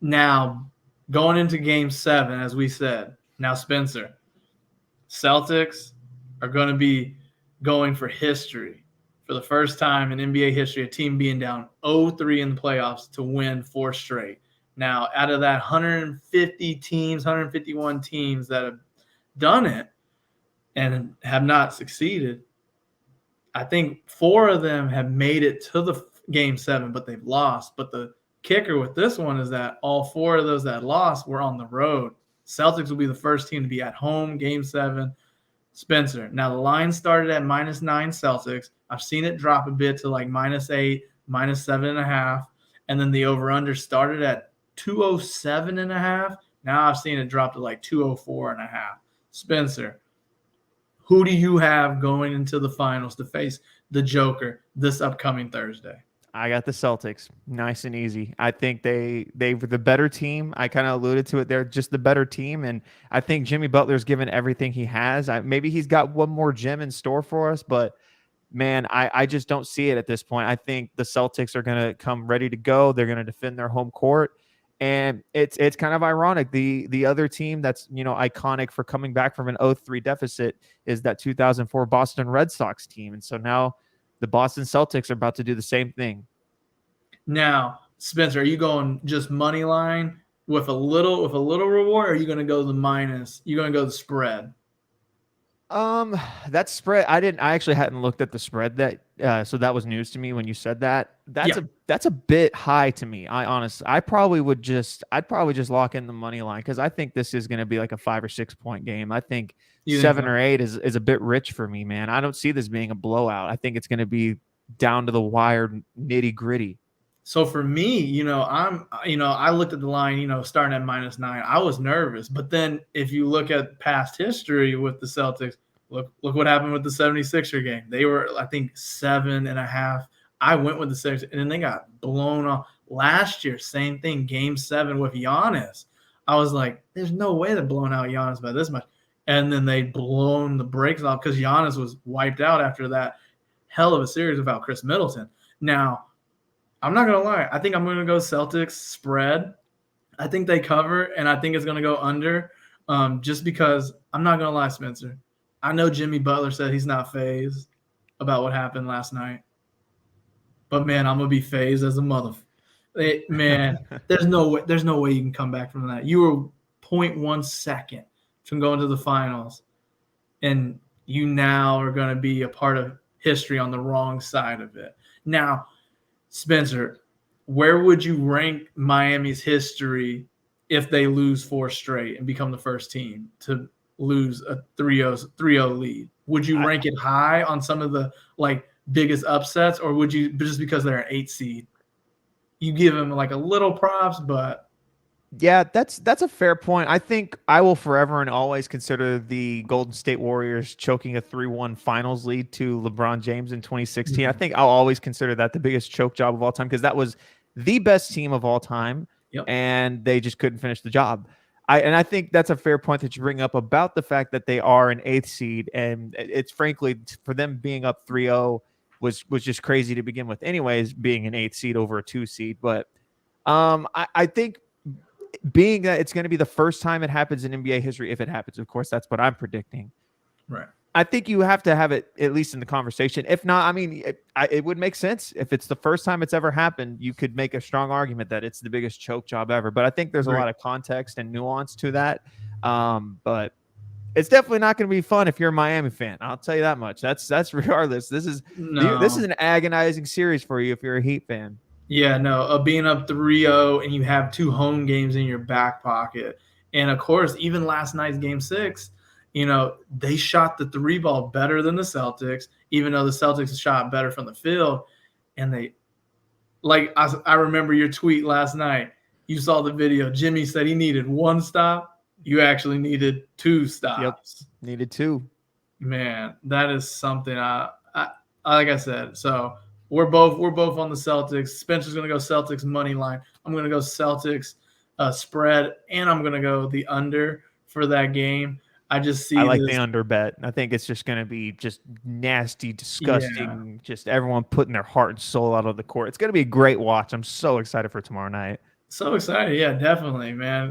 Now, going into Game 7, as we said, now Spencer, Celtics are going to be going for history. For the first time in NBA history, a team being down 0-3 in the playoffs to win 4 straight. Now, out of that 150 teams, 151 teams that have done it and have not succeeded, I think 4 of them have made it to the Game 7, but they've lost. But the kicker with this one is that all 4 of those that lost were on the road. Celtics will be the first team to be at home, Game 7. Spencer. Now, the line started at -9 Celtics. I've seen it drop a bit to like -8, -7.5. And then the over-under started at 207.5. Now I've seen it drop to like 204.5. Spencer, who do you have going into the finals to face the Joker this upcoming Thursday? I got the Celtics. Nice and easy. I think they were the better team. I kind of alluded to it. They're just the better team, and I think Jimmy Butler's given everything he has. Maybe he's got one more gem in store for us, but man, I just don't see it at this point. I think the Celtics are going to come ready to go. They're going to defend their home court, and it's kind of ironic. The other team that's iconic for coming back from an 0-3 deficit is that 2004 Boston Red Sox team, and so now the Boston Celtics are about to do the same thing. Now, Spencer, are you going just money line with a little reward, or are you going to go the minus? You're going to go the spread? That spread, I actually hadn't looked at the spread so that was news to me when you said that. That's a bit high to me. I'd probably just lock in the money line because I think this is going to be like a 5 or 6 point game. I think 7 or 8 is a bit rich for me, man. I don't see this being a blowout. I think it's going to be down to the wire, nitty gritty. So for me, I looked at the line, starting at -9. I was nervous, but then if you look at past history with the Celtics, look what happened with the 76er game. They were, I think, 7.5. I went with the 6, and then they got blown off. Last year, same thing, Game 7 with Giannis. I was like, there's no way they're blowing out Giannis by this much. And then they blown the brakes off because Giannis was wiped out after that hell of a series without Chris Middleton. Now, I'm not going to lie. I think I'm going to go Celtics spread. I think they cover, and I think it's going to go under just because I'm not going to lie, Spencer. I know Jimmy Butler said he's not fazed about what happened last night. But, man, I'm going to be fazed as a mother. Man, there's no way you can come back from that. You were 0.1 second from going to the finals, and you now are going to be a part of history on the wrong side of it. Now, Spencer, where would you rank Miami's history if they lose 4 straight and become the first team to lose a 3-0 lead? Would you rank it high on some of the biggest upsets, or would you, just because they're an 8 seed, you give them a little props? But yeah, that's a fair point. I think I will forever and always consider the Golden State Warriors choking a 3-1 finals lead to LeBron James in 2016. Mm-hmm. I think I'll always consider that the biggest choke job of all time because that was the best team of all time, and they just couldn't finish the job. I think that's a fair point that you bring up about the fact that they are an 8th seed, and it's frankly for them being up 3-0 was just crazy to begin with. Anyways, being an 8th seed over a 2 seed, but I think, being that it's going to be the first time it happens in NBA history, if it happens, of course, that's what I'm predicting. Right. I think you have to have it at least in the conversation. If not, I mean, it would make sense. If it's the first time it's ever happened, you could make a strong argument that it's the biggest choke job ever. But I think there's a lot of context and nuance to that. But it's definitely not going to be fun if you're a Miami fan. I'll tell you that much. That's regardless. This is an agonizing series for you if you're a Heat fan. Yeah, no, being up 3-0 and you have 2 home games in your back pocket. And, of course, even last night's Game 6, they shot the 3 ball better than the Celtics, even though the Celtics shot better from the field. And I remember your tweet last night. You saw the video. Jimmy said he needed 1 stop. You actually needed 2 stops. Yep, needed 2. Man, that is something like I said, so – We're both on the Celtics. Spencer's going to go Celtics money line. I'm going to go Celtics spread, and I'm going to go the under for that game. I like the under bet. I think it's just going to be just nasty, disgusting, just everyone putting their heart and soul out of the court. It's going to be a great watch. I'm so excited for tomorrow night. So excited. Yeah, definitely, man.